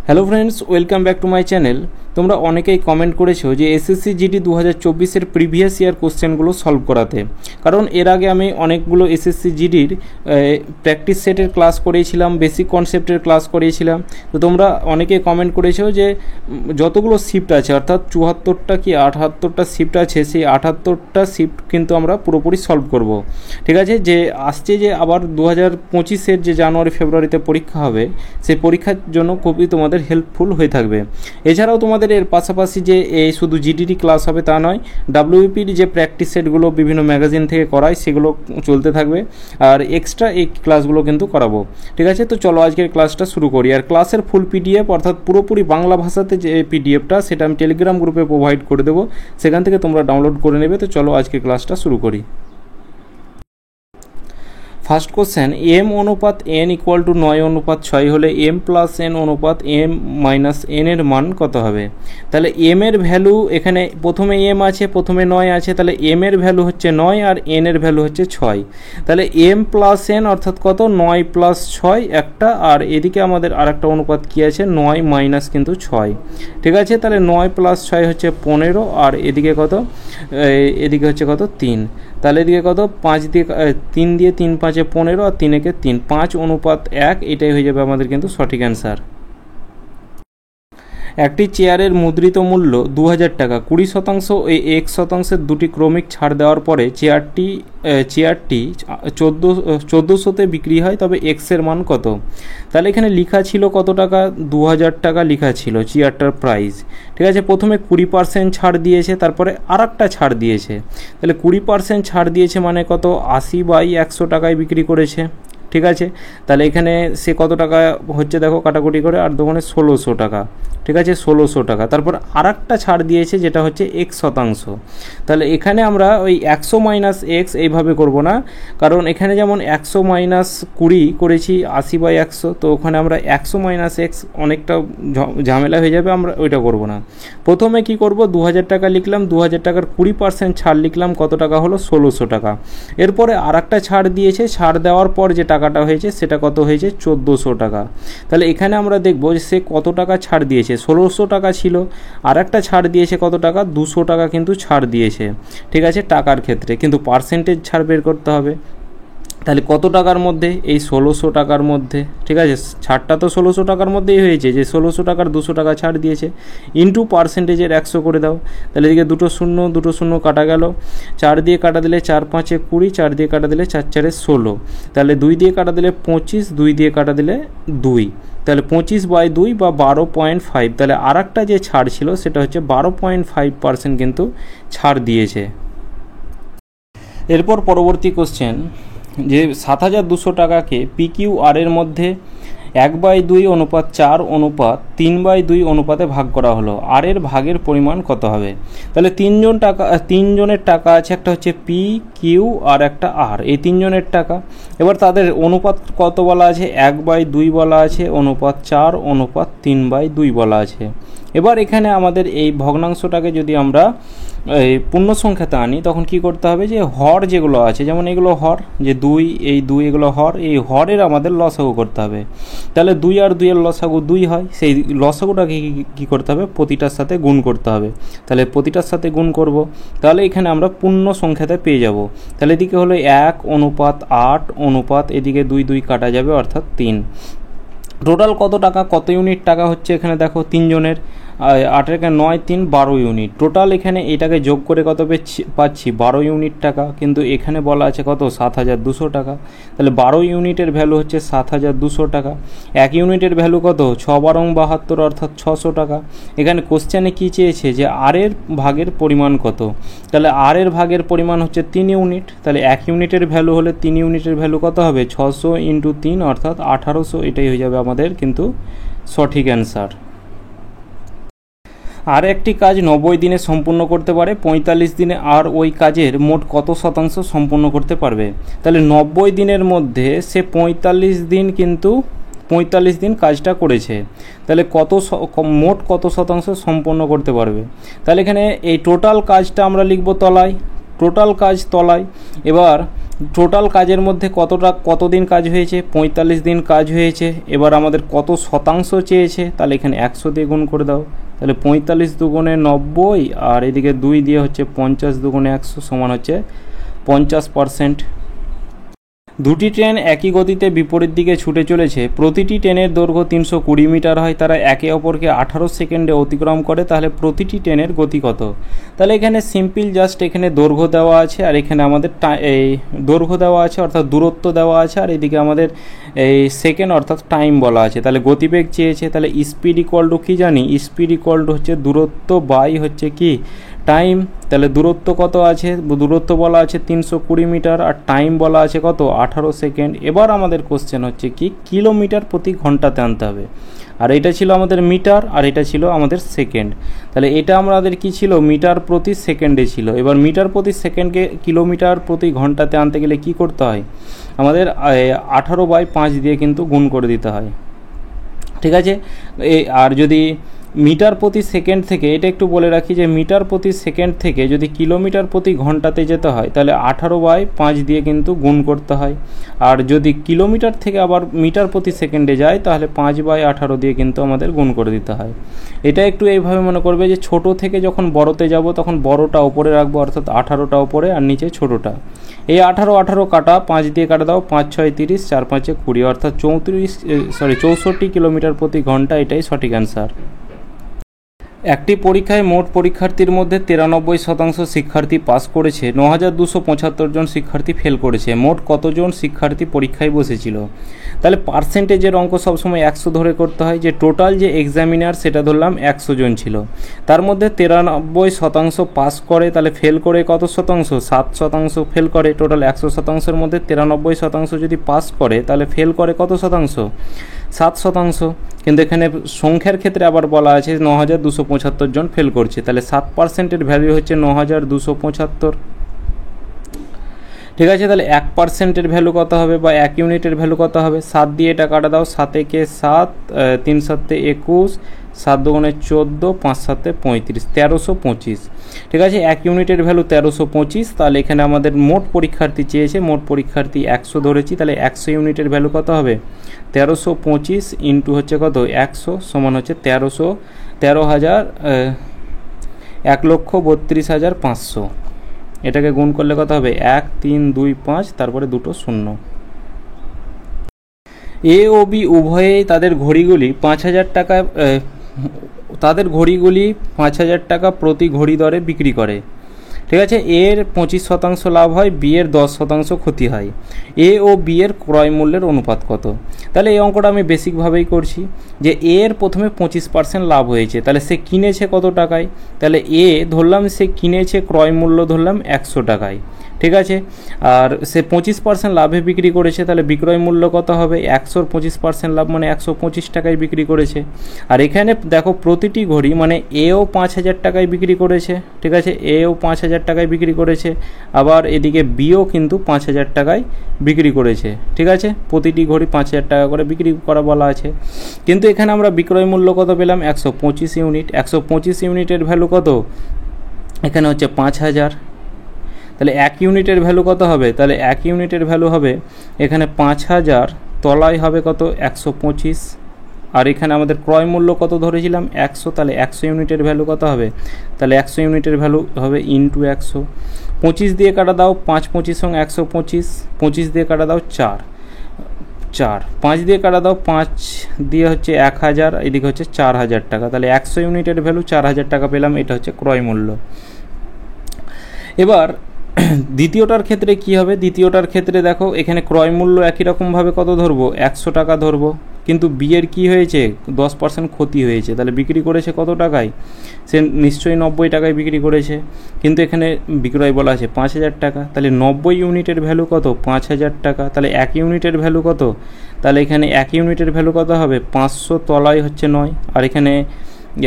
Hello friends, welcome back to my channel. তোমরা অনেকেই comment করেছো যে এসএসসি জিডি 2024-এর প্রিভিয়াস ইয়ার কোশ্চেনগুলো সলভ করাতে, কারণ এর আগে আমি অনেকগুলো এসএসসি জিডির প্র্যাকটিস সেটের ক্লাস করিয়েছিলাম, বেসিক কনসেপ্টের ক্লাস করিয়েছিলাম। তো তোমরা অনেকেই কমেন্ট করেছো যে যতগুলো শিফট আছে, অর্থাৎ 74টা কি 78টা শিফট আছে, সেই 78টা শিফট কিন্তু আমরা পুরোপুরি সলভ করব। ঠিক আছে, যে আসছে যে আবার 2025-এর যে জানুয়ারি ফেব্রুয়ারিতে পরীক্ষা হবে, সেই পরীক্ষার জন্য খুবই তোমাদের হেল্পফুল হয়ে থাকবে। এছাড়াও তোমাদের এর পাশাপাশি যে এই শুধু জিডিডি ক্লাস হবে তা নয়, ডাব্লিউপির যে প্র্যাকটিস সেটগুলো বিভিন্ন ম্যাগাজিন থেকে করায় সেগুলো চলতে থাকবে, আর এক্সট্রা এই ক্লাসগুলো কিন্তু করাবো। ঠিক আছে, তো চলো আজকের ক্লাসটা শুরু করি। আর ক্লাসের ফুল পিডিএফ অর্থাৎ পুরোপুরি বাংলা ভাষাতে যে পিডিএফটা, সেটা আমি টেলিগ্রাম গ্রুপে প্রোভাইড করে দেবো, সেখান থেকে তোমরা ডাউনলোড করে নেবে। তো চলো আজকের ক্লাসটা শুরু করি। ফার্স্ট কোশ্চেন, এম অনুপাত এন ইকুয়াল টু 9:6 হলে এম প্লাস এন অনুপাত এম মাইনাস এন এর মান কত হবে? তাহলে এম এর ভ্যালু, এখানে প্রথমে এম আছে, প্রথমে 9 আছে, তাহলে এম এর ভ্যালু হচ্ছে 9 আর এন এর ভ্যালু হচ্ছে 6। তাহলে এম প্লাস এন অর্থাৎ কত? 9 প্লাস 6 একটা, আর এদিকে আমাদের আরেকটা অনুপাত কি আছে? 9 মাইনাস কিন্তু 6। ঠিক আছে, তাহলে 9 প্লাস 6 হচ্ছে 15, আর এদিকে কত? এদিকে হচ্ছে কত? 3। তাহলে এদিকে কত? 5 দিয়ে 3 দিয়ে 3 5 15, আর 3 একে 3, 5:1। এটাই হয়ে যাবে আমাদের কিন্তু সঠিক অ্যান্সার। একটি চেয়ারের মুদ্রিত মূল্য 2000 টাকা। 20% ও 1% দুটি ক্রমিক ছাড় দেওয়ার পরে চেয়ারটি 1400-তে বিক্রি হয়, তবে এক্সের মান কত? তাহলে এখানে লেখা ছিল কত টাকা? 2000 টাকা লেখা ছিল চেয়ারটার প্রাইস। ঠিক আছে, প্রথমে 20% ছাড় দিয়েছে, তারপরে আর একটা ছাড় দিয়েছে। তাহলে 20% ছাড় দিয়েছে মানে কত? 80/100 টাকায় বিক্রি করেছে। ঠিক আছে, তাহলে এখানে সে কত টাকা হচ্ছে দেখো, কাটাকুটি করে, আর দোকানে 1600 টাকা। ঠিক আছে, 1600 টাকা। তারপর আর একটা ছাড় দিয়েছে যেটা হচ্ছে 1%। তাহলে এখানে আমরা ওই 100 মাইনাস এক্স এইভাবে করব না, কারণ এখানে যেমন 100 মাইনাস 20 করেছি 80/100, তো ওখানে আমরা 100 মাইনাস এক্স অনেকটা ঝামেলা হয়ে যাবে, আমরা ওইটা করব না। প্রথমে কি করব? 2000 টাকা লিখলাম, 2000 টাকার 20% ছাড় লিখলাম, কত টাকা হলো? 1600 টাকা। এরপরে আর একটা ছাড় দিয়েছে, ছাড় দেওয়ার পর যে টাকাটা হয়েছে সেটা কত হয়েছে? 1400 টাকা। তাহলে এখানে আমরা দেখব যে সে কত টাকা ছাড় দিয়েছে। 1600 টাকা ছিল, আর একটা ছাড় দিয়েছে কত টাকা? 200 টাকা কিন্তু ছাড় দিয়েছে। ঠিক আছে, টাকার ক্ষেত্রে, কিন্তু পার্সেন্টেজ ছাড় বের করতে হবে। তাহলে কত টাকার মধ্যে? এই 1600 টাকার মধ্যে। ঠিক আছে, ছাড়টা তো 1600 টাকার মধ্যেই হয়েছে, যে 1600 টাকার 200 টাকা ছাড় দিয়েছে, ইন্টু পার্সেন্টেজের 100 করে দাও। তাহলে এদিকে দুটো শূন্য কাটা গেল, 4 দিয়ে কাটা দিলে 4 5 20, 4 দিয়ে কাটা দিলে 4 4 16, তাহলে 2 দিয়ে কাটা দিলে 25, 2 দিয়ে কাটা দিলে 2, তাহলে 25/2 বা 12.5। তাহলে আর একটা যে ছাড় ছিল সেটা হচ্ছে 12.5% কিন্তু ছাড় দিয়েছে। এরপর পরবর্তী কোশ্চেন, যে 7200 টাকাকে PQR এর মধ্যে 1/2 অনুপাত 4 অনুপাত 3/2 অনুপাতে ভাগ করা হলো, আর এর ভাগের পরিমাণ কত হবে? তাহলে তিনজনের টাকা আছে, একটা হচ্ছে পি, কিউ আর একটা আর, এই তিনজনের টাকা। এবার তাদের অনুপাত কত বলা আছে? 1/2 বলা আছে, অনুপাত 4 অনুপাত 3/2 বলা আছে। এবার এখানে আমাদের এই ভগ্নাংশটাকে যদি আমরা এই পূর্ণ সংখ্যাতে আনি, তখন কি করতে হবে? যে হর যেগুলো আছে, যেমন এগুলো হর, যে 2, এই 2 এগুলো হর, এই হরের আমাদের লসাগু করতে হবে। তাহলে 2 আর 2 এর লসাগু 2 হয়, সেই লসাগুটাকে কী করতে হবে? প্রতিটার সাথে গুণ করতে হবে। তাহলে প্রতিটার সাথে গুণ করব, তাহলে এখানে আমরা পূর্ণ সংখ্যাতে পেয়ে যাব। তাহলে এদিকে হলো 1 অনুপাত 8 অনুপাত, এদিকে 2 2 কাটা যাবে, অর্থাৎ 3। টোটাল কত টাকা, কত ইউনিট টাকা হচ্ছে এখানে দেখো তিনজনের? 8 এর 9 3 12 ইউনিট। টোটাল এখানে এটাকে যোগ করে কত পাচ্ছি? 12 ইউনিট টাকা। কিন্তু এখানে বলা আছে কত? 7200 টাকা। তাহলে 12 ইউনিটের ভ্যালু হচ্ছে 7200 টাকা। 1 ইউনিটের ভ্যালু কত? 6×72, অর্থাৎ 600 টাকা। এখানে কোশ্চেনে কী চেয়েছে? যে আর এর ভাগের পরিমাণ কত? তাহলে আর এর ভাগের পরিমাণ হচ্ছে 3 ইউনিট। তাহলে 1 ইউনিটের ভ্যালু হলে 3 ইউনিটের ভ্যালু কত হবে? 600 × 3, অর্থাৎ 1800। এটাই হয়ে যাবে আমাদের কিন্তু সঠিক অ্যান্সার। আর একটি কাজ 90 দিনে সম্পূর্ণ করতে পারে, 45 দিনে আর ওই কাজের মোট কত শতাংশ সম্পূর্ণ করতে পারবে? তাহলে 90 দিনের মধ্যে সে 45 দিন কিন্তু 45 দিন কাজটা করেছে, তাহলে মোট কত শতাংশ সম্পন্ন করতে পারবে? তাহলে এখানে এই টোটাল কাজটা আমরা লিখব তলায়, টোটাল কাজ তলায়। এবার টোটাল কাজের মধ্যে কতদিন কাজ হয়েছে, 45 দিন কাজ হয়েছে। এবার আমাদের কত শতাংশ চেয়েছে, তাহলে এখানে 100 দিয়ে গুণ করে দাও। তাহলে 45 দুগুণে 90, আর এদিকে 2 দিয়ে হচ্ছে 50 দুগুণে 100 সমান হচ্ছে 50%। দুটি ট্রেন একই গতিতে বিপরীত দিকে ছুটে চলেছে, প্রতিটি ট্রেনের দৈর্ঘ্য 320 মিটার হয়, তারা একে অপরকে 18 সেকেন্ডে অতিক্রম করে, তাহলে প্রতিটি ট্রেনের গতি কত? তাহলে এখানে সিম্পল জাস্ট এখানে দৈর্ঘ্য দেওয়া আছে, আর এখানে আমাদের এই দৈর্ঘ্য দেওয়া আছে অর্থাৎ দূরত্ব দেওয়া আছে, আর এদিকে আমাদের এই সেকেন্ড অর্থাৎ টাইম বলা আছে। তাহলে গতিবেগ চেয়েছে, তাহলে স্পিড ইকুয়াল টু কী জানি, স্পিড ইকুয়াল টু হচ্ছে দূরত্ব বাই হচ্ছে কি টাইম। তাহলে দূরত্ব কত আছে, দূরত্ব বলা আছে 320 মিটার, আর টাইম বলা আছে কত 18 সেকেন্ড। এবার আমাদের কোশ্চেন হচ্ছে কি কিলোমিটার প্রতি ঘন্টাতে আনতে হবে, আর এটা ছিল আমাদের মিটার, আর এটা ছিল আমাদের সেকেন্ড। তাহলে এটা আমাদের কি ছিল, মিটার প্রতি সেকেন্ডে ছিল। এবার মিটার প্রতি সেকেন্ডকে কিলোমিটার প্রতি ঘন্টাতে আনতে গেলে কি করতে হয়, আমাদের 18/5 দিয়ে কিন্তু গুণ করে দিতে হয়, ঠিক আছে। আর যদি মিটার প্রতি সেকেন্ড থেকে, এটা একটু বলে রাখি যে মিটার প্রতি সেকেন্ড থেকে যদি কিলোমিটার প্রতি ঘন্টাতে যেতে হয় তাহলে 18/5 দিয়ে কিন্তু গুণ করতে হয়। আর যদি কিলোমিটার থেকে আবার মিটার প্রতি সেকেন্ডে যায় তাহলে 5/18 দিয়ে কিন্তু আমাদের গুণ করে দিতে হয়। এটা একটু এইভাবে মনে করবে যে ছোট থেকে যখন বড়তে যাব তখন বড়টা ওপরে রাখবো, অর্থাৎ 18টা ওপরে আর নিচে ছোটটা। এই 18 কাটা 5 দিয়ে কাটা দাও, 5 6 30, 4 5 20, অর্থাৎ 64 কিলোমিটার প্রতি ঘন্টা। এটাই সঠিক অ্যান্সার। একটি পরীক্ষায় মোট পরীক্ষার্থীর মধ্যে 93% শিক্ষার্থী পাস করেছে, 9275 জন শিক্ষার্থী ফেল করেছে। মোট কতজন শিক্ষার্থী পরীক্ষায় বসেছিল? তাহলে পার্সেন্টেজের অঙ্ক সবসময় 100 ধরে করতে হয়। যে টোটাল যে এক্সামিনার সেটা ধরলাম 100 জন ছিল, তার মধ্যে 93% পাস করে, তাহলে ফেল করে কত শতাংশ, 7% ফেল করে। টোটাল 100%-এর মধ্যে 93% যদি পাস করে তাহলে ফেল করে কত শতাংশ, 7%। কিন্তু এখানে সংখ্যার ক্ষেত্রে আবার বলা আছে 9275 জন ফেল করছে, তাহলে 7%-এর ভ্যালু হচ্ছে 9275, ঠিক আছে। তাহলে 1%-এর ভ্যালু কত হবে, বা 1 ইউনিটের ভ্যালু কত হবে, 7 দিয়ে এটা কাটা দাও, 7 একে 7, 3 7 21, 7 দুগুণে 14, 5 7 35, 1325, ঠিক আছে। 1 ইউনিটের ভ্যালু 1325। তাহলে এখানে আমাদের মোট পরীক্ষার্থী চেয়েছে, মোট পরীক্ষার্থী 100 ধরেছি, তাহলে 100 ইউনিটের ভ্যালু কত হবে, 1325 ইন্টু হচ্ছে কত 100 সমান হচ্ছে 1,32,500। এটাকে গুণ করলে কত হবে, 1 3 2 5, তারপরে দুটো শূন্য। এ ও বি উভয়েই তাদের ঘড়িগুলি 5,000 টাকা প্রতি ঘড়ি দরে বিক্রি করে, ঠিক আছে। এর 25% লাভ হয়, বি এর 10% ক্ষতি হয়। এ ও বি এর ক্রয় মূল্যের অনুপাত কত? তাহলে এই অঙ্কটা আমি বেসিকভাবেই করছি যে এর প্রথমে 25% লাভ হয়েছে, তাহলে সে কিনেছে কত টাকায়, তাহলে এ ধরলাম সে কিনেছে, ক্রয় মূল্য ধরলাম 100 টাকায়, ঠিক আছে। আর সে 25% লাভে বিক্রি করেছে, তাহলে বিক্রয় মূল্য কত হবে, 100-র 25% লাভ মানে 125 টাকায় বিক্রি করেছে। আর এখানে দেখো প্রতিটি ঘড়ি মানে এও 5,000 টাকায় বিক্রি করেছে, ঠিক আছে, এও 5,000 টাকায় বিক্রি করেছে, আবার এদিকে বিও কিন্তু 5,000 টাকায় বিক্রি করেছে, ঠিক আছে। প্রতিটি ঘড়ি 5,000 টাকা করে বিক্রি করা বলা আছে, কিন্তু এখানে আমরা বিক্রয় মূল্য কত পেলাম, 125 ইউনিট। 125 ইউনিটের ভ্যালু কত, এখানে হচ্ছে 5,000। তাহলে 1 ইউনিটের ভ্যালু কত হবে, তাহলে 1 ইউনিটের ভ্যালু হবে এখানে 5,000, তলায় হবে কত 125, আর এখানে আমাদের ক্রয় মূল্য কত ধরেছিলাম 100, তাহলে 100 ইউনিটের ভ্যালু কত হবে, তাহলে 100 ইউনিটের ভ্যালু হবে ইন্টু 100। 25 দিয়ে কাটা দাও, 5 25 সঙ্গে 125, 25 দিয়ে কাটা দাও 4, 5 দিয়ে কাটা দাও, 5 দিয়ে হচ্ছে 1000, এদিকে হচ্ছে 4,000 টাকা, তাহলে 100 ইউনিটের ভ্যালু 4,000 টাকা পেলাম, এটা হচ্ছে ক্রয় মূল্য। এবার দ্বিতীয়টার ক্ষেত্রে কি হবে, দ্বিতীয়টার ক্ষেত্রে দেখো এখানে ক্রয় মূল্য একই রকমভাবে কত ধরবো, 100 টাকা ধরবো, কিন্তু বিয়ের কি হয়েছে 10% ক্ষতি হয়েছে, তাহলে বিক্রি করেছে কত টাকায়, সে নিশ্চয়ই 90 টাকায় বিক্রি করেছে, কিন্তু এখানে বিক্রয় বলা আছে 5,000 টাকা, তাহলে 90 ইউনিটের ভ্যালু কত, 5,000 টাকা। তাহলে 1 ইউনিটের ভ্যালু কত, তাহলে এখানে 1 ইউনিটের ভ্যালু কত হবে, 500, তলায় হচ্ছে 9, আর এখানে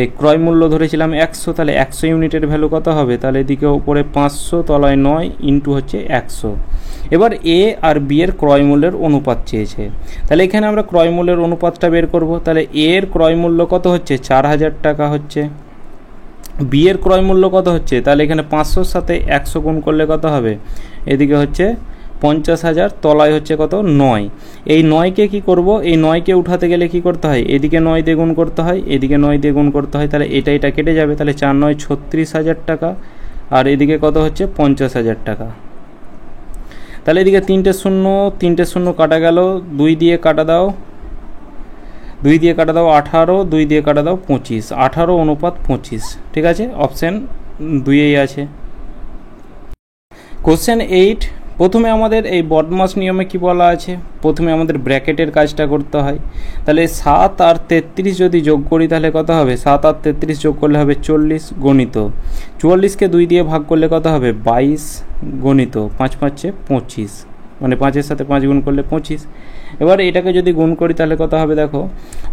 এই ক্রয় মূল্য ধরেছিলাম 100, তাহলে 100 ইউনিটের ভ্যালু কত হবে, তাহলে এদিকে উপরে 500, তলায় 9 ইন্টু হচ্ছে 100। এবার এ আর বি এর ক্রয় মূল্যের অনুপাত চেয়েছে, তাহলে এখানে আমরা ক্রয় মূল্যের অনুপাতটা বের করব। তাহলে এ এর ক্রয় মূল্য কত হচ্ছে, 4,000 টাকা হচ্ছে, বি এর ক্রয় মূল্য কত হচ্ছে, তাহলে এখানে 500-র সাথে 100 গুণ করলে কত হবে, এদিকে হচ্ছে 50,000, তলায় হচ্ছে কত 9। এই 9কে কি করব, এই 9কে উঠাতে গেলে কি করতে হয়, এদিকে 9 দিয়ে গুণ করতে হয়, এদিকে 9 দিয়ে গুণ করতে হয়, তাহলে এটা কেটে যাবে, তাহলে 4 9 36,000 টাকা, আর এদিকে কত হচ্ছে 50,000 টাকা। তাহলে এদিকে 3টে শূন্য কাটা গেল, 2 দিয়ে কাটা দাও, 2 দিয়ে কাটা দাও 18, 2 দিয়ে কাটা দাও 25, 18:25, ঠিক আছে, অপশান 2এই আছে। কোশ্চেন 8, প্রথমে আমাদের এই বদমাস নিয়মে কি বলা আছে, প্রথমে আমাদের ব্র্যাকেটের কাজটা করতে হয়। তাহলে 7 আর 33 যদি যোগ করি তাহলে কত হবে, 7 আর 33 যোগ করলে হবে 40 গণিত, 44কে 2 দিয়ে ভাগ করলে কত হবে 22 গণিত, 5 5 25, মানে 5-এর সাথে 5 গুণ করলে 25। এবার এটাকে যদি গুণ করি তাহলে কত হবে, দেখো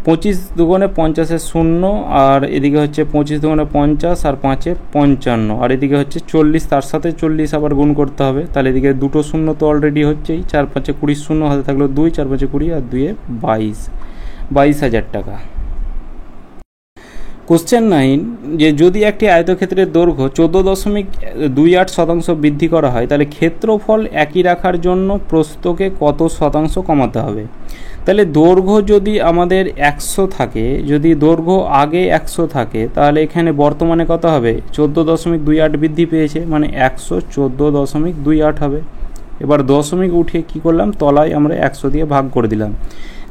25 দুগুণে 50-এর 0, আর এদিকে হচ্ছে 25 দুগুণে 50, আর 5-এ 55, আর এদিকে হচ্ছে 40, তার সাথে 40 আবার গুণ করতে হবে। তাহলে এদিকে 2টো 0 তো অলরেডি হচ্ছেই, 4 5 20 শূন্য, হাতে থাকলো 2, 4 5 20, আর 2 22,000 টাকা। কোশ্চেন 9, যে যদি একটি আয়তক্ষেত্রের দৈর্ঘ্য 14.28 শতাংশ বৃদ্ধি করা হয় তাহলে ক্ষেত্রফল একই রাখার জন্য প্রস্থকে কত শতাংশ কমাতে হবে। তাহলে দৈর্ঘ্য যদি আমাদের 100 থাকে, যদি দৈর্ঘ্য আগে 100 থাকে, তাহলে এখানে বর্তমানে কত হবে 14.28 বৃদ্ধি পেয়েছে, মানে 114.28 হবে। এবার দশমিক উঠিয়ে কি করলাম, তলায় আমরা 100 দিয়ে ভাগ করে দিলাম,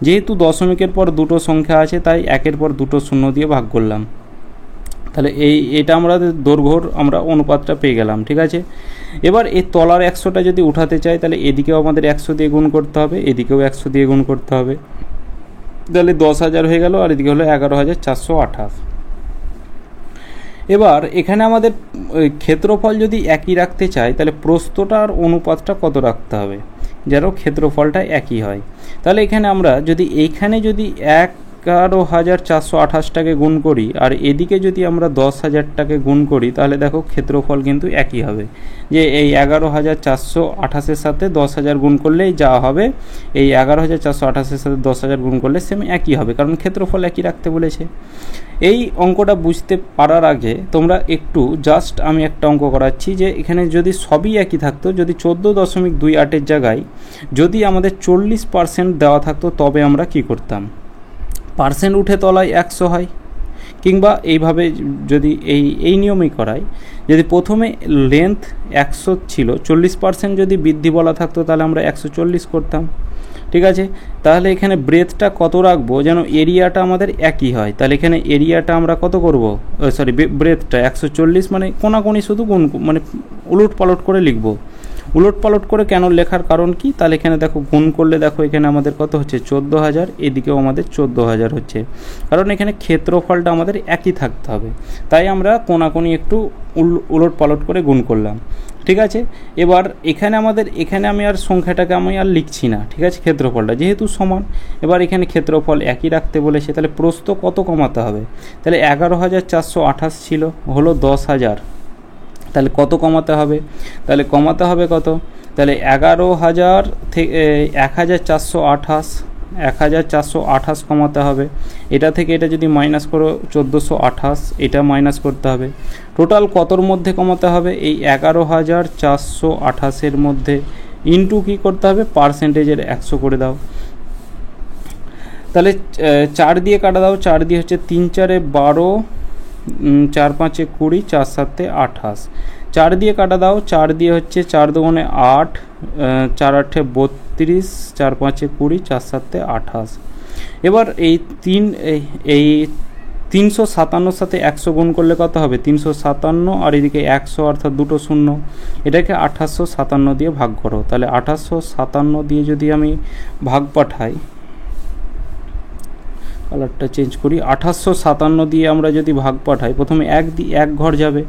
যেহেতু দশমিকের পর দুটো সংখ্যা আছে তাই 1-এর পর দুটো শূন্য দিয়ে ভাগ করলাম। তাহলে এটা আমরা দৈর্ঘ্যর আমরা অনুপাতটা পেয়ে গেলাম, ঠিক আছে। এবার এই তলার 100টা যদি উঠাতে চাই তাহলে এদিকেও আমাদের 100 দিয়ে গুণ করতে হবে, এদিকেও 100 দিয়ে গুণ করতে হবে, তাহলে 10,000 হয়ে গেল, আর এদিকে হলো 11,428। এবার এখানে আমাদের ক্ষেত্রফল যদি একই রাখতে চাই তাহলে প্রস্থটার অনুপাতটা কত রাখতে হবে যেন ক্ষেত্রফলটা একই হয়। তাহলে এখানে আমরা যদি 11,428টাকে গুণ করি আর এদিকে যদি আমরা 10,000টাকে গুণ করি তাহলে দেখো ক্ষেত্রফল কিন্তু একই হবে, যে এই 11,428-এর সাথে 10,000 গুণ করলেই যা হবে, এই 11,428-এর সাথে 10,000 গুণ করলে সেম একই হবে, কারণ ক্ষেত্রফল একই রাখতে বলেছে। এই অঙ্কটা বুঝতে পারার আগে তোমরা একটু জাস্ট আমি একটা অঙ্ক করাচ্ছি, যে এখানে যদি সবই একই থাকতো, যদি 14.28-এর জায়গায় যদি আমাদের 40% দেওয়া থাকতো তবে আমরা কি করতাম, পার্সেন্ট উঠে তলায় 100 হয়, কিংবা এইভাবে যদি এই নিয়মেই করাই, যদি প্রথমে লেন্থ 100 ছিল, 40% যদি বৃদ্ধি বলা থাকতো তাহলে আমরা 140 করতাম, ঠিক আছে। তাহলে এখানে ব্রেথটা কত রাখবো যেন এরিয়াটা আমাদের একই হয়, তাহলে এখানে এরিয়াটা আমরা কত করব, সরি ব্রেথটা 140, মানে কোনাকুনি শুধু গুণ, মানে উলট পালট করে লিখবো। উলট পালট করে কেন লেখার কারণ কি, তাহলে এখানে দেখো গুণ করলে দেখো এখানে আমাদের কত হচ্ছে 14,000, এদিকেও আমাদের 14,000 হচ্ছে, কারণ এখানে ক্ষেত্রফলটা আমাদের একই থাকতে হবে, তাই আমরা কোনাকুনি একটু উলট পালট করে গুণ করলাম, ঠিক আছে। এবার এখানে আমি আর সংখ্যাটাকে আমি আর লিখছি না, ঠিক আছে, ক্ষেত্রফলটা যেহেতু সমান। এবার এখানে ক্ষেত্রফল একই রাখতে বলেছে, তাহলে প্রস্থ কত কমাতে হবে, তাহলে 11,428 ছিল, হলো 10,000, তাহলে কত কমাতে হবে, তাহলে কমাতে হবে কত, তাহলে 11,000 থেকে 1,428 কমাতে হবে, এটা থেকে এটা যদি মাইনাস করো 1428, এটা মাইনাস করতে হবে, টোটাল কতর মধ্যে কমাতে হবে, এই 11,428-এর মধ্যে ইন্টু কী করতে হবে, পার্সেন্টেজের 100 করে দাও, তাহলে 4 দিয়ে কাটা দাও, 4 দিয়ে হচ্ছে 3 4 12, 4 5 20, 4 7 28, 4 দিয়ে কাটা দাও, 4 দিয়ে হচ্ছে 4 2 8, 4 8 32, 4 5 20, 4 7 28। এবার এই 357 সাথে 100 গুণ করলে কত হবে, 357, আর এদিকে 100 অর্থাৎ দুটো শূন্য, এটাকে 1857 দিয়ে ভাগ করো, তাহলে 1857 দিয়ে যদি আমি ভাগ পাঠাই, কালারটা চেঞ্জ করি, 1857 দিয়ে আমরা যদি ভাগ পাঠাই, প্রথমে এক ঘর যাবে,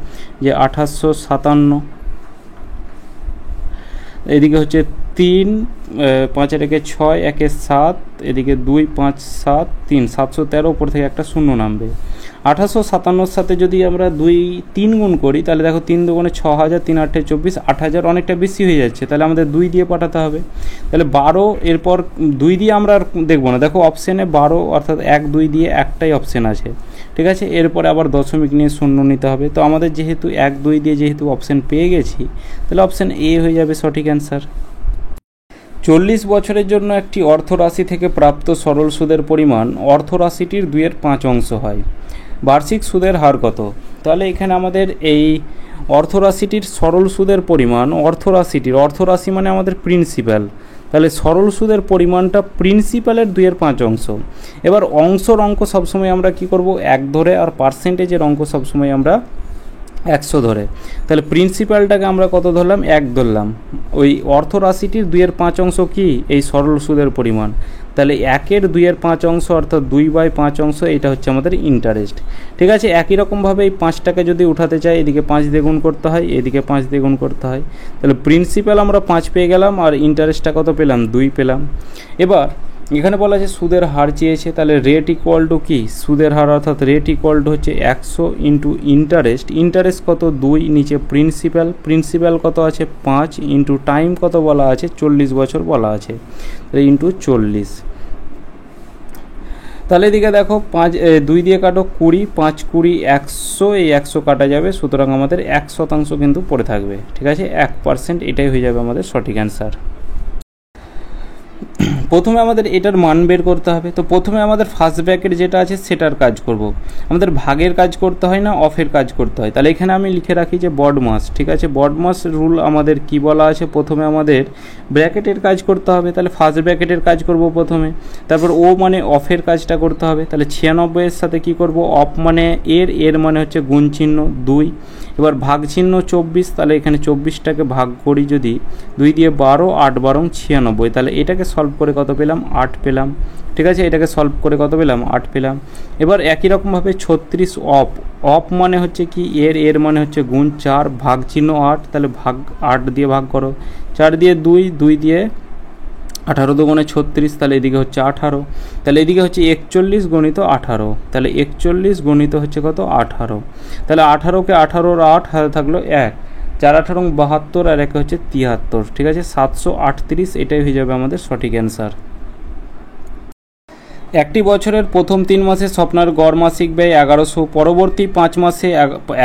যে 1857, এদিকে হচ্ছে 3, 5 একে 6, 1 7, এদিকে 2 5 7 3, 713, উপর থেকে একটা শূন্য নামবে। 1857 সাথে যদি আমরা 3 গুণ করি তাহলে দেখো 3 2 6,000, 3 8 24, 8,000 অনেকটা বেশি হয়ে যাচ্ছে, তাহলে আমাদের 2 দিয়ে পাঠাতে হবে, তাহলে 12, এরপর 2 দিয়ে আমরা আর দেখবো না, দেখো অপশানে 12 অর্থাৎ 1 2 দিয়ে একটাই অপশান আছে, ঠিক আছে। এরপরে আবার দশমিক নিয়ে শূন্য নিতে হবে, তো আমাদের যেহেতু 1 2 দিয়ে যেহেতু অপশান পেয়ে গেছি, তাহলে অপশান এ হয়ে যাবে সঠিক অ্যান্সার। 40 বছরের জন্য একটি অর্থরাশি থেকে প্রাপ্ত সরল সুদের পরিমাণ অর্থরাশিটির 2/5 হয়। বার্ষিক সুদের হার কত? তাহলে এখানে আমাদের এই অর্থরাশিটির সরল সুদের পরিমাণ, অর্থরাশি মানে আমাদের প্রিন্সিপাল, তাহলে সরল সুদের পরিমাণটা প্রিন্সিপালের 2/5। এবার অংশর অঙ্ক সবসময় আমরা কি করব, 1 ধরে, আর পার্সেন্টেজের অঙ্ক সবসময় আমরা 100 ধরে। তাহলে প্রিন্সিপালটাকে আমরা কত ধরলাম, 1 ধরলাম। ওই অর্থরাশিটির 2/5 কি, এই সরল সুদের পরিমাণ। তাহলে 1-এর 2/5 অর্থাৎ 2/5, এটা হচ্ছে আমাদের ইন্টারেস্ট। ঠিক আছে, একই রকমভাবে এই 5টাকে যদি উঠাতে চাই, এদিকে 5 দিয়ে গুণ করতে হয়, এদিকে 5 দিয়ে গুণ করতে হয়। তাহলে প্রিন্সিপাল আমরা 5 পেয়ে গেলাম, আর ইন্টারেস্টটা কত পেলাম, 2 পেলাম। এবার এখানে বলা আছে সুদের হার চেয়েছে, তাহলে রেট ইকুয়াল টু কি, সুদের হার অর্থাৎ রেট ইকুয়াল টু হচ্ছে 100 ইন্টু ইন্টারেস্ট কত, 2, নিচে প্রিন্সিপাল কত আছে 5, ইন্টু টাইম কত বলা আছে, 40 বছর বলা আছে, তাহলে ইন্টু 40। তাহলে এদিকে দেখো 2 দিয়ে কাটো 20, 5 20 100, এই 100 কাটা যাবে, সুতরাং আমাদের 1% কিন্তু পড়ে থাকবে। ঠিক আছে, 1%, এটাই হয়ে যাবে আমাদের সঠিক অ্যান্সার। প্রথমে আমাদের এটার মান বের করতে হবে। তো প্রথমে আমাদের ফার্স্ট ব্র্যাকেট যেটা আছে সেটার কাজ করব। আমাদের ভাগের কাজ করতে হয় না, অফের কাজ করতে হয়। তাহলে এখানে আমি লিখে রাখি যে বড মাস। ঠিক আছে, বড মাস রুল আমাদের কি বলা আছে, প্রথমে আমাদের ব্র্যাকেটের কাজ করতে হবে। তাহলে ফার্স্ট ব্র্যাকেটের কাজ করব প্রথমে, তারপর ও মানে অফের কাজটা করতে হবে। তাহলে 96 এর সাথে কি করব, অফ মানে এর মানে হচ্ছে গুণ চিহ্ন 2, এবার ভাগ চিহ্ন 24। তাহলে এখানে 24টাকে ভাগ করি যদি, 2 দিয়ে 12, 8 12 96, তাহলে এটাকে সলভ করে কত পেলাম, 8 পেলাম। ঠিক আছে, এটাকে সলভ করে কত পেলাম, 8 পেলাম। এবার একই রকমভাবে 36 অফ মানে হচ্ছে কি, এর মানে হচ্ছে গুণ 4, ভাগ চিহ্ন 8, তাহলে ভাগ 8 দিয়ে ভাগ করো, 4 দিয়ে 2 দিয়ে 18 দুগুণে 36, তাহলে এদিকে হচ্ছে 18, তাহলে এদিকে হচ্ছে 41 গণিত 18, তাহলে 41 গণিত হচ্ছে কত, 18। তাহলে 18কে 18 আর 8 হাতে থাকলো 1, 4 18 72, আর একে হচ্ছে 73। ঠিক আছে, 738, এটাই হয়ে যাবে আমাদের সঠিক অ্যান্সার। একটি বছরের প্রথম 3 মাসে স্বপ্নার গড় মাসিক ব্যয় 1100, পরবর্তী 5 মাসে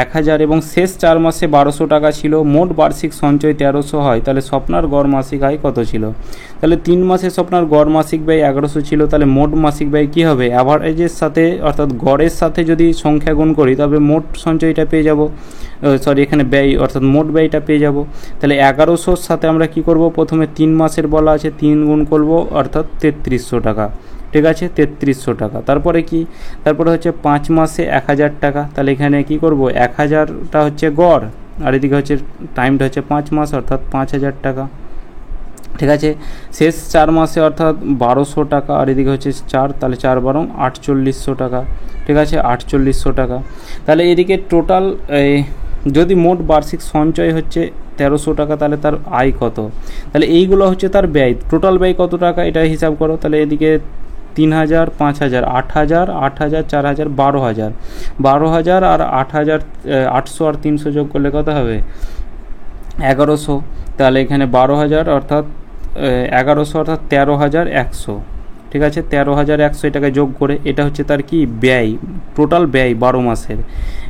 1000 এবং শেষ 4 মাসে 1200 টাকা ছিল, মোট বার্ষিক সঞ্চয় 1300 হয়। তাহলে স্বপ্নার গড় মাসিক আয় কত ছিল? তাহলে 3 মাসে স্বপ্নার গড় মাসিক ব্যয় 1100 ছিল, তাহলে মোট মাসিক ব্যয় কী হবে, অ্যাভারেজের সাথে অর্থাৎ গড়ের সাথে যদি সংখ্যা গুণ করি তবে মোট সঞ্চয়টা পেয়ে যাব, এখানে ব্যয় অর্থাৎ মোট ব্যয়টা পেয়ে যাব। তাহলে 1100-র সাথে আমরা কি করব, প্রথমে 3 মাসের বলা আছে 3 গুণ করব, অর্থাৎ 3300 টাকা। ঠিক আছে, 3300 টাকা। তারপরে কি, তারপরে হচ্ছে 5 মাসে 1000 টাকা। তাহলে এখানে কি করব, 1000টা হচ্ছে গড়, আর এদিকে হচ্ছে টাইমটা হচ্ছে 5 মাস, অর্থাৎ 5000 টাকা। ঠিক আছে, শেষ 4 মাসে অর্থাৎ 1200 টাকা, আর এদিকে হচ্ছে 4, তাহলে 4 12 4800 টাকা। ঠিক আছে, 4800 টাকা। তাহলে এদিকে টোটাল যদি মোট বার্ষিক সঞ্চয় হচ্ছে 1300 টাকা, তাহলে তার আয় কত? তাহলে এইগুলো হচ্ছে তার ব্যয়, টোটাল ব্যয় কত টাকা এটা হিসাব করো। তাহলে এদিকে 3000, 5000, 8000, 8000, 4000, 12000 আর 8000, 800 আর 300 যোগ করলে কত হবে, 1100। তাহলে এখানে 12000 অর্থাৎ 1100 অর্থাৎ 13100। ঠিক আছে, 13100 এটাকে যোগ করে, এটা হচ্ছে তার কি ব্যয়, টোটাল ব্যয় 12 মাসের।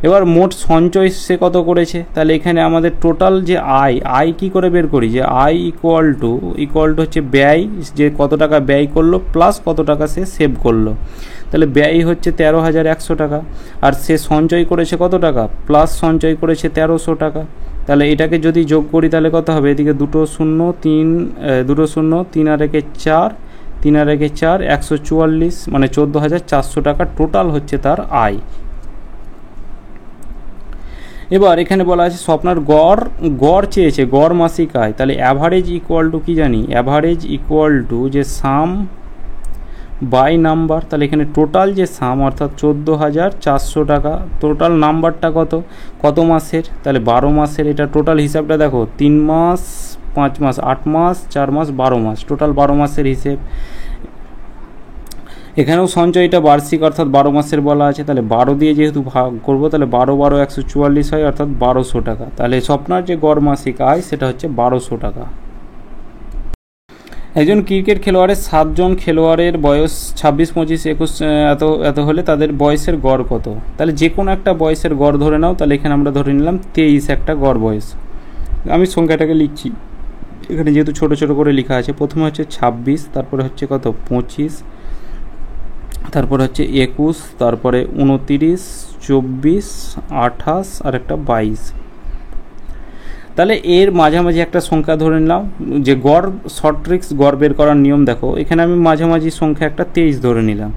এবার মোট সঞ্চয় সে কত করেছে, তাহলে এখানে আমাদের টোটাল যে আয় কি করে বের করি, যে আয় ইকুয়াল টু হচ্ছে ব্যয়, যে কত টাকা ব্যয় করলো প্লাস কত টাকা সে সেভ করলো। তাহলে ব্যয় হচ্ছে 13100 টাকা, আর সে সঞ্চয় করেছে কত টাকা, প্লাস সঞ্চয় করেছে 1300 টাকা। তাহলে এটাকে যদি যোগ করি তাহলে কত হবে, এদিকে 2 0 3 2 0 3 আর 1 4, 3 আর 1 4, 144, মানে 14400 টাকা টোটাল হচ্ছে তার আয়। এবার এখানে বলা আছে স্বপ্নার গড় চেয়েছে, গড় মাসিক আয়। তাহলে অ্যাভারেজ ইকুয়াল টু কি জানি, অ্যাভারেজ ইকুয়াল টু যে সাম বাই নাম্বার। তাহলে এখানে টোটাল যে সাম অর্থাৎ 14400 টাকা, টোটাল নাম্বারটা কত মাসের, তাহলে 12 মাসের। এটা টোটাল হিসাবটা দেখো, 3 মাস 5 মাস 8 মাস 4 মাস 12 মাস, টোটাল 12 মাসের হিসেব। এখানেও সঞ্চয়টা বার্ষিক অর্থাৎ 12 মাসের বলা আছে, তাহলে 12 দিয়ে যেহেতু ভাগ করবো, তাহলে 12 12 144 হয়, অর্থাৎ 1200 টাকা। তাহলে স্বপ্নার যে গড় মাসিক আয় সেটা হচ্ছে 1200 টাকা। একজন ক্রিকেট খেলোয়াড়ের 7 জন খেলোয়াড়ের বয়স 26 25 21 এত হলে তাদের বয়সের গড় কত? তাহলে যে কোনো একটা বয়সের গড় ধরে নাও। তাহলে এখানে আমরা ধরে নিলাম 23 একটা গড় বয়স। আমি সংখ্যাটাকে লিখছি, এখানে যেহেতু ছোটো ছোটো করে লেখা আছে, প্রথমে হচ্ছে 26, তারপরে হচ্ছে কত 25, তারপরে হচ্ছে 21, তারপরে 29, 24, 28 আর একটা 22। তাহলে এর মাঝামাঝি একটা সংখ্যা ধরে নিলাম, যে গড় শর্ট ট্রিক্স গড় বের করার নিয়ম দেখো, এখানে আমি মাঝামাঝি সংখ্যা একটা 23 ধরে নিলাম,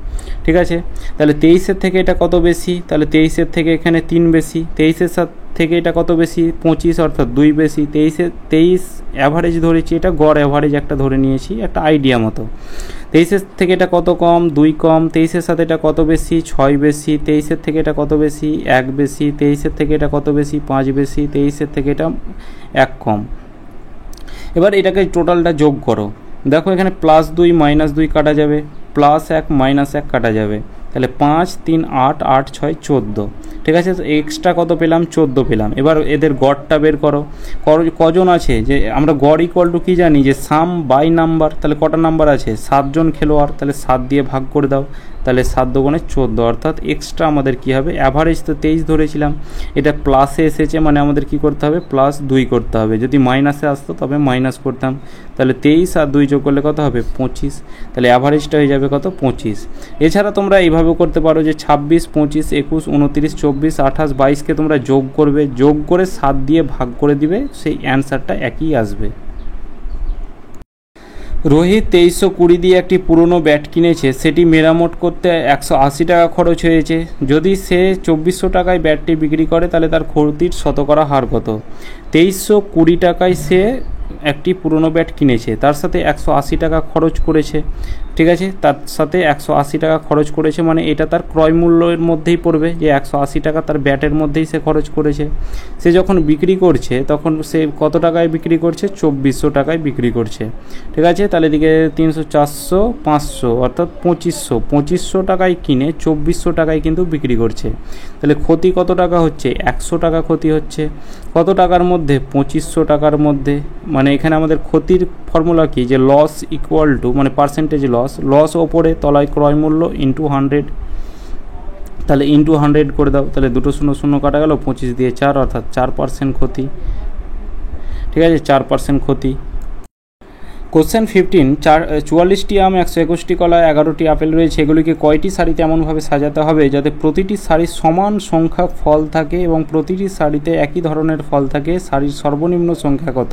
ঠিক আছে। তাহলে 23-এর থেকে এটা কত বেশি, তাহলে 23-এর থেকে এখানে 3 বেশি, 23-এর থেকে এটা কত বেশি 25, অর্থাৎ 2 বেশি, 23 অ্যাভারেজ ধরেছি, এটা গড় অ্যাভারেজ একটা ধরে নিয়েছি একটা আইডিয়া মতো। 23-এর থেকে এটা কত কম, 2 কম, 23-এর সাথে এটা কত বেশি 6 বেশি, 23-এর থেকে এটা কত বেশি 1 বেশি, 23-এর থেকে এটা কত বেশি 5 বেশি, 23-এর থেকে এটা 1 কম। এবার এটাকে টোটালটা যোগ করো, দেখো এখানে +2 -2 কাটা যাবে, +1 -1 কাটা যাবে, তাহলে 5 3 8 8 6 14, ঠিক আছে। এক্সট্রা কত পেলাম 14 পেলাম। এবার এদের গড়টা বের করো, কজন আছে, যে আমরা গড় ইকুয়াল টু কী জানি, যে সাম বাই নাম্বার, তাহলে কটা নাম্বার আছে 7 জন খেলোয়াড়, তাহলে 7 দিয়ে ভাগ করে দাও, তাহলে 7 দুগুণে 14, অর্থাৎ এক্সট্রা আমাদের কী হবে, অ্যাভারেজ তো 23 ধরেছিলাম, এটা প্লাসে এসেছে মানে আমাদের কি করতে হবে +2 করতে হবে, যদি মাইনাসে আসতো তবে মাইনাস করতাম, তাহলে 23 আর 2 যোগ করলে কত হবে 25, তাহলে অ্যাভারেজটা হয়ে যাবে কত 25। এছাড়া তোমরা এইভাবেও করতে পারো যে 26 25 21 29 24 28 22কে তোমরা যোগ করবে, যোগ করে 7 দিয়ে ভাগ করে দিবে, সেই অ্যান্সারটা একই আসবে। রোহিত 2320 দিয়ে একটি পুরনো ব্যাট কিনেছে, সেটি মেরামত করতে 180 টাকা খরচ হয়েছে। যদি সে 2400 টাকায় ব্যাটটি বিক্রি করে তাহলে তার ক্ষতির শতকরা হার কত। 2320 টাকায় সে একটি পুরনো ব্যাট কিনেছে, তার সাথে 180 টাকা খরচ করেছে, ঠিক আছে। তার সাথে 180 টাকা খরচ করেছে মানে এটা তার ক্রয় মূল্যের মধ্যেই পড়বে, যে 180 টাকা তার ব্যাটের মধ্যেই সে খরচ করেছে। সে যখন বিক্রি করছে তখন সে কত টাকায় বিক্রি করছে 2400 টাকায় বিক্রি করছে, ঠিক আছে। তাহলে এদিকে 300 400 500 অর্থাৎ 2500 টাকায় কিনে 2400 টাকায় কিন্তু বিক্রি করছে। তাহলে ক্ষতি কত টাকা হচ্ছে 100 টাকা ক্ষতি হচ্ছে, কত টাকার মধ্যে 2500 টাকার মধ্যে। মানে এখানে আমাদের ক্ষতির ফর্মুলা কি, যে লস ইকুয়াল টু মানে পার্সেন্টেজ লস ওপরে তলায় ক্রয় মূল্য ইন্টু 100, তাহলে ইন্টু 100 করে দাও, তাহলে 2 শূন্য শূন্য কাটা গেল, 25 দিয়ে 4 অর্থাৎ 4% ক্ষতি, ঠিক আছে 4% ক্ষতি। কোশ্চেন 15, 44টি আম 121টি কলা 11টি আপেল রয়েছে, এগুলিকে কয়টি সারিতে এমনভাবে সাজাতে হবে যাতে প্রতিটি সারির সমান সংখ্যক ফল থাকে এবং প্রতিটি সারিতে একই ধরনের ফল থাকে, সারির সর্বনিম্ন সংখ্যা কত।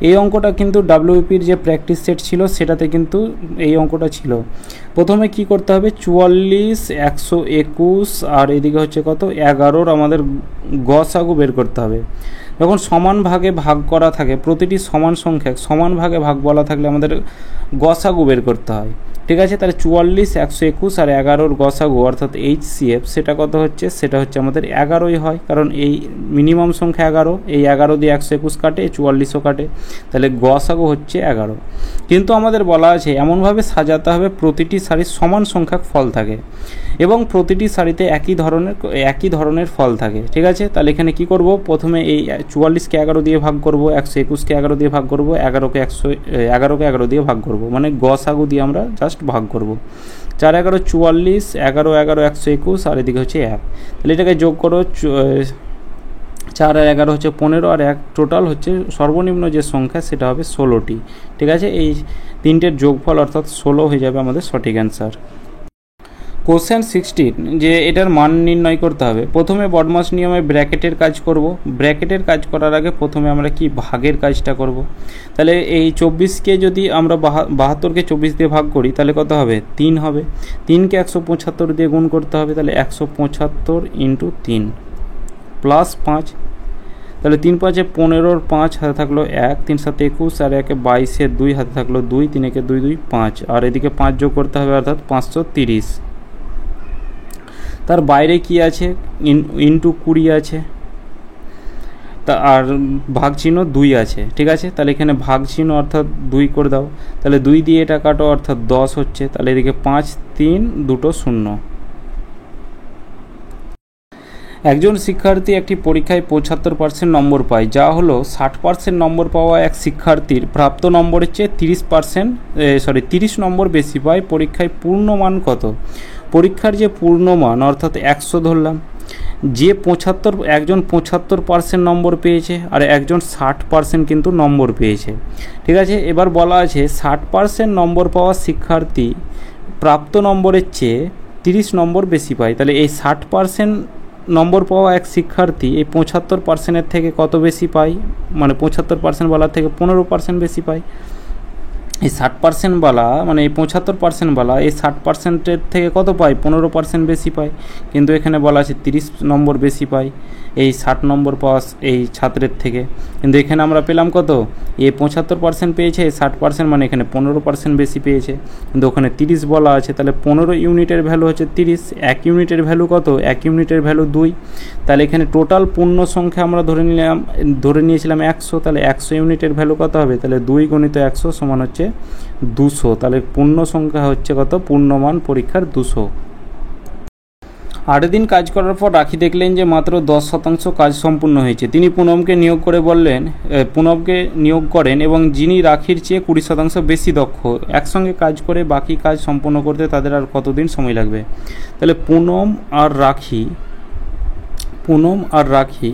এই অঙ্কটা কিন্তু ডাব্লিউপির যে প্র্যাকটিস সেট ছিল সেটাতে কিন্তু এই অঙ্কটা ছিল। প্রথমে কি করতে হবে 44 121 আর এদিকে হচ্ছে কত 11-র আমাদের গসাগু বের করতে হবে। যখন সমান ভাগে ভাগ করা থাকে, প্রতিটি সমান সংখ্যক সমান ভাগে ভাগ বলা থাকলে আমাদের গসাগু বের করতে হয়, ঠিক আছে। তাহলে 44 121 আর 11-র গসাগু অর্থাৎ HCF সেটা কত হচ্ছে, সেটা হচ্ছে আমাদের 11ই হয়, কারণ এই মিনিমাম সংখ্যা 11, এই 11 দিয়ে 121 কাটে 44ও কাটে, তাহলে গসাগু হচ্ছে 11। কিন্তু আমাদের বলা আছে এমনভাবে সাজাতে হবে প্রতিটি সারির সমান সংখ্যক ফল থাকে এবং প্রতিটি সারিতে একই ধরনের ফল থাকে, ঠিক আছে। তাহলে এখানে কি করব, প্রথমে এই 44কে 11 দিয়ে ভাগ করব, 121কে 11 দিয়ে ভাগ করব, 11কে 11 দিয়ে ভাগ করব, মানে গসাগু দিয়ে আমরা জাস্ট ভাগ করব। 4 11 44, 11 11 121 আর এদিকে হচ্ছে 1, তাহলে এটাকে যোগ করো, 4 আর 11 হচ্ছে 15 আর 1 টোটাল হচ্ছে সর্বনিম্ন যে সংখ্যা সেটা হবে 16টি, ঠিক আছে। এই তিনটের যোগফল অর্থাৎ 16 হয়ে যাবে আমাদের সঠিক অ্যান্সার। কোশ্চেন 16, যে এটার মান নির্ণয় করতে হবে। প্রথমে বডমাস নিয়মে ব্র্যাকেটের কাজ করব, ব্র্যাকেটের কাজ করার আগে প্রথমে আমরা কি ভাগের কাজটা করব। তাহলে এই 24কে যদি আমরা 72কে 24 দিয়ে ভাগ করি তাহলে কত হবে 3 হবে, 3কে 175 দিয়ে গুণ করতে হবে, তাহলে 175 ইন্টু 3 প্লাস 5, তাহলে 3 5 15, 5 হাতে থাকলো 1, 3 7 21 আর 1 22, 2 হাতে থাকলো 2, 3 1 2 2 5 আর এদিকে 5 যোগ করতে হবে অর্থাৎ 530। তার বাইরে কি আছে ইন্টু 20 আছে, তা আর ভাগ চিহ্ন 2 আছে, ঠিক আছে। তাহলে এখানে ভাগ চিহ্ন অর্থাৎ 2 করে দাও, তাহলে 2 দিয়ে এটা কাটো অর্থাৎ 10 হচ্ছে, তাহলে এদিকে 5 3 2 0। একজন শিক্ষার্থী একটি পরীক্ষায় 75% নম্বর পায়, যা হলো 60% নম্বর পাওয়া এক শিক্ষার্থীর প্রাপ্ত নম্বরের চেয়ে 30 নম্বর বেশি পায়, পরীক্ষায় পূর্ণ মান কত। পরীক্ষার যে পূর্ণ মান অর্থাৎ 100 ধরলাম, যে 75 একজন 75% নম্বর পেয়েছে আর একজন 60% কিন্তু নম্বর পেয়েছে, ঠিক আছে। এবার বলা আছে 60% নম্বর পাওয়া শিক্ষার্থী প্রাপ্ত নম্বরের চেয়ে 30 নম্বর বেশি পায়। তাহলে এই 60% নম্বর পাওয়া এক শিক্ষার্থী এই 75%-এর থেকে কত বেশি পায়, মানে 75% বলার থেকে 15% বেশি পায়। এই 60% বালা মানে এই 75% বালা এই 60%-এর থেকে কত পায়, 15% বেশি পায়, কিন্তু এখানে বলা আছে 30 নম্বর বেশি পায় এই 60 নম্বর পাওয়া এই ছাত্রের থেকে। কিন্তু এখানে আমরা পেলাম কত, এ 75% পেয়েছে, এই 60% মানে এখানে 15% বেশি পেয়েছে, কিন্তু ওখানে 30 বলা আছে। তাহলে 15 ইউনিটের ভ্যালু হচ্ছে 30, 1 ইউনিটের ভ্যালু কত, 1 ইউনিটের ভ্যালু 2। তাহলে এখানে টোটাল পূর্ণ সংখ্যা আমরা ধরে নিয়েছিলাম 100, তাহলে 100 ইউনিটের ভ্যালু কত হবে, তাহলে 2 × 100 সমান হচ্ছে 200। তাহলে পূর্ণ সংখ্যা হচ্ছে কত, পূর্ণমান পরীক্ষার 200। 8 দিন কাজ করার পর রাখি দেখলেন যে মাত্র 10% কাজ সম্পূর্ণ হয়েছে। তিনি পুনমকে নিয়োগ করেন এবং যিনি রাখির চেয়ে 20% বেশি দক্ষ, একসঙ্গে কাজ করে বাকি কাজ সম্পূর্ণ করতে তাদের আর কতদিন সময় লাগবে। তাহলে পুনম আর রাখি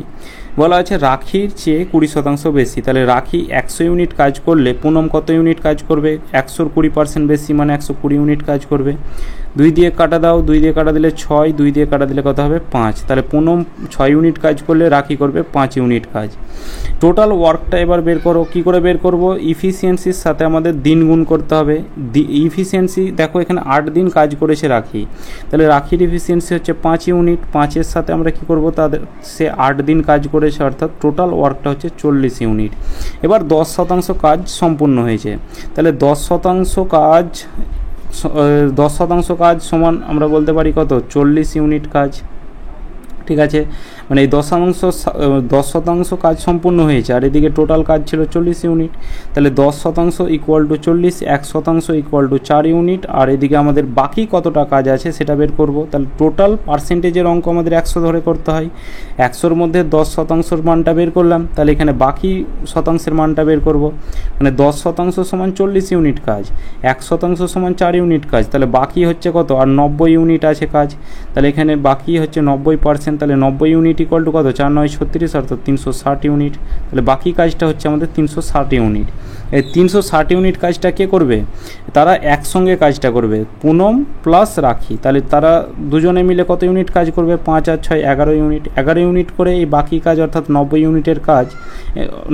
বলা আছে রাখির চেয়ে 20% বেশি। তাহলে রাখি 100 ইউনিট কাজ করলে পুনম কত ইউনিট কাজ করবে, 100-র 20% বেশি মানে 120 ইউনিট কাজ করবে। 2 দিয়ে কাটা দাও, 2 দিয়ে কাটা দিলে 6, 2 দিয়ে কাটা দিলে কত হবে 5। তাহলে পুনম 6 ইউনিট কাজ করলে রাখি করবে 5 ইউনিট কাজ। টোটাল ওয়ার্কটা এবার বের করো। কী করে বের করব, ইফিসিয়েন্সির সাথে আমাদের দিন গুণ করতে হবে। ইফিসিয়েন্সি দেখো এখানে 8 দিন কাজ করেছে রাখি, তাহলে রাখির ইফিসিয়েন্সি হচ্ছে 5 ইউনিট। 5-এর সাথে আমরা কি করব, সে 8 দিন কাজ করেছে, অর্থাৎ টোটাল ওয়ার্কটা হচ্ছে 40 ইউনিট। এবার 10% কাজ সম্পূর্ণ হয়েছে, তাহলে 10% কাজ সমান আমরা বলতে পারি কত, 40 ইউনিট কাজ, ঠিক আছে। মানে এই 10% কাজ সম্পূর্ণ হয়েছে আর এদিকে টোটাল কাজ ছিল 40 ইউনিট। তাহলে 10% equal to 40, 1% equal to 4 unit, আর এদিকে আমাদের বাকি কতটা কাজ আছে সেটা বের করব। তাহলে টোটাল পার্সেন্টেজের অঙ্ক আমাদের 100 ধরে করতে হয়। 100-র মধ্যে 10% মানটা বের করলাম, তাহলে এখানে বাকি শতাংশের মানটা বের করব। মানে 10% সমান 40 ইউনিট কাজ, 1% সমান 4 ইউনিট কাজ, তাহলে বাকি হচ্ছে কত, আর 90 ইউনিট আছে কাজ। তাহলে এখানে বাকি হচ্ছে 90%, তাহলে 90 ইউনিট ইকুয়াল টু কত, 4 9 36, অর্থাৎ 360 ইউনিট। তাহলে বাকি কাজটা হচ্ছে আমাদের 360 ইউনিট। এই 360 ইউনিট কাজটা কে করবে, তারা একসঙ্গে কাজটা করবে, পুনম প্লাস রাখি। তাহলে তারা দুজনে মিলে কত ইউনিট কাজ করবে, 5 আর 6 11 ইউনিট। 11 ইউনিট করে এই বাকি কাজ অর্থাৎ 90 ইউনিটের কাজ,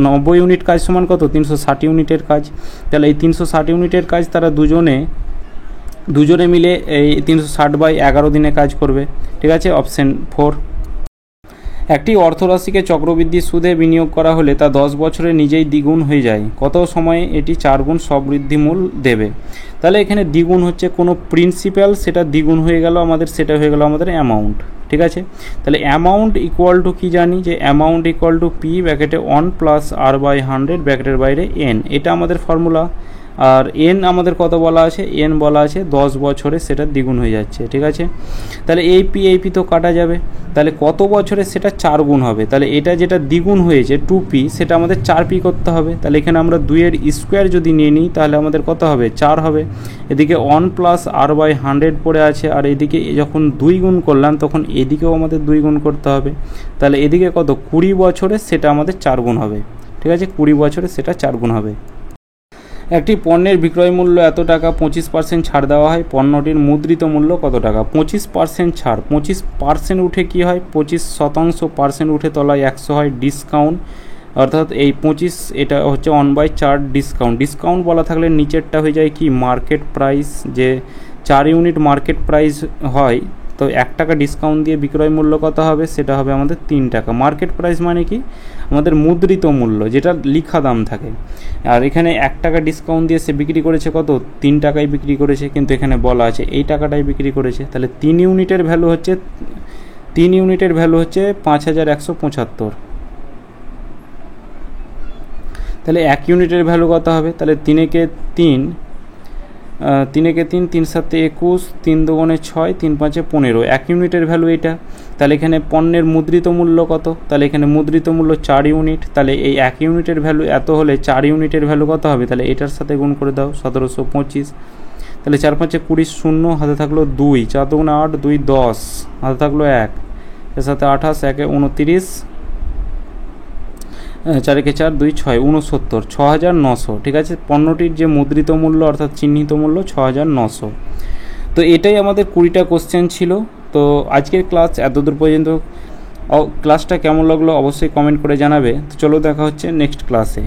90 ইউনিট কাজ সমান কত, 360 ইউনিটের কাজ। তাহলে এই 360 ইউনিটের কাজ তারা দুজনে মিলে এই 360/11 দিনে কাজ করবে, ঠিক আছে। অপশন 4। একটি অর্থরাশিকে চক্রবৃদ্ধি সুদে বিনিয়োগ করা হলে তা 10 বছরে নিজেই দ্বিগুণ হয়ে যায়, কত সময়ে এটি 4 গুণ সবৃদ্ধি মূল দেবে। তাহলে এখানে দ্বিগুণ হচ্ছে কোনো প্রিন্সিপাল, সেটা দ্বিগুণ হয়ে গেল আমাদের, সেটা হয়ে গেল আমাদের অ্যামাউন্ট, ঠিক আছে। তাহলে অ্যামাউন্ট ইকুয়াল টু কী জানি, যে অ্যামাউন্ট ইকুয়াল টু পি ব্র্যাকেটে 1 + r/100 ব্র্যাকেটের বাইরে n, এটা আমাদের ফর্মুলা। আর এন আমাদের কত বলা আছে, এন বলা আছে 10 বছরে সেটা দ্বিগুণ হয়ে যাচ্ছে, ঠিক আছে। তাহলে এই পি তো কাটা যাবে, তাহলে কত বছরে সেটা 4 গুণ হবে। তাহলে এটা যেটা দ্বিগুণ হয়েছে 2p, সেটা আমাদের 4p করতে হবে। তাহলে এখানে আমরা 2-এর স্কোয়ার যদি নিয়ে নিই তাহলে আমাদের কত হবে, 4 হবে। এদিকে 1 + r/100 পড়ে আছে, আর এদিকে যখন 2 গুণ করলাম তখন এদিকেও আমাদের 2 গুণ করতে হবে। তাহলে এদিকে কত, 20 বছরে সেটা আমাদের 4 গুণ হবে, ঠিক আছে। 20 বছরে সেটা 4 গুণ হবে। একটি পণ্যের বিক্রয় মূল্য এত টাকা, 25% ছাড় দেওয়া হয়, পণ্যটির মুদ্রিত মূল্য কত টাকা। 25% ছাড়, 25% উঠে কি হয়, 25% উঠে তলায় 100 হয়, ডিসকাউন্ট, অর্থাৎ এই 25 এটা হচ্ছে 1/4 ডিসকাউন্ট। ডিসকাউন্ট বলা থাকলে নিচেরটা হয়ে যায় কি, মার্কেট প্রাইস, যে 4 ইউনিট মার্কেট প্রাইস হয়, তো 1 টাকা ডিসকাউন্ট দিয়ে বিক্রয় মূল্য কত হবে, সেটা হবে আমাদের 3 টাকা। মার্কেট প্রাইস মানে কি, আমাদের মুদ্রিত মূল্য, যেটা লিখা দাম থাকে। আর এখানে 1 টাকা ডিসকাউন্ট দিয়ে সে বিক্রি করেছে কত, 3 টাকায় বিক্রি করেছে, কিন্তু এখানে বলা আছে এই টাকাটাই বিক্রি করেছে। তাহলে 3 ইউনিটের ভ্যালু হচ্ছে 5175। তাহলে 1 ইউনিটের ভ্যালু কত হবে, তাহলে 3 একে 3, 3 7 21, 3 2 6, 3 5 15, 1 ইউনিটের ভ্যালু এটা। তাহলে এখানে পণ্যের মুদ্রিত মূল্য কত, তাহলে এখানে মুদ্রিত মূল্য 4 ইউনিট। তাহলে এই 1 ইউনিটের ভ্যালু এত হলে 4 ইউনিটের ভ্যালু কত হবে, তাহলে এটার সাথে গুণ করে দাও, 1725। তাহলে 4 5 20, 0 হাতে থাকলো 2, 4 2 8, 2 10, হাতে থাকলো 1, এর সাথে 28, 1 29, 4 × 4 2 6 69, 6900। ঠিক আছে, পণ্যটির যে মুদ্রিত মূল্য অর্থাৎ চিহ্নিত মূল্য 6900। তো এটাই আমাদের 20টা কোশ্চেন ছিল। তো আজকের ক্লাস এতদূর পর্যন্ত। ক্লাসটা কেমন লাগলো অবশ্যই কমেন্ট করে জানাবে। তো চলো দেখা হচ্ছে নেক্সট ক্লাসে।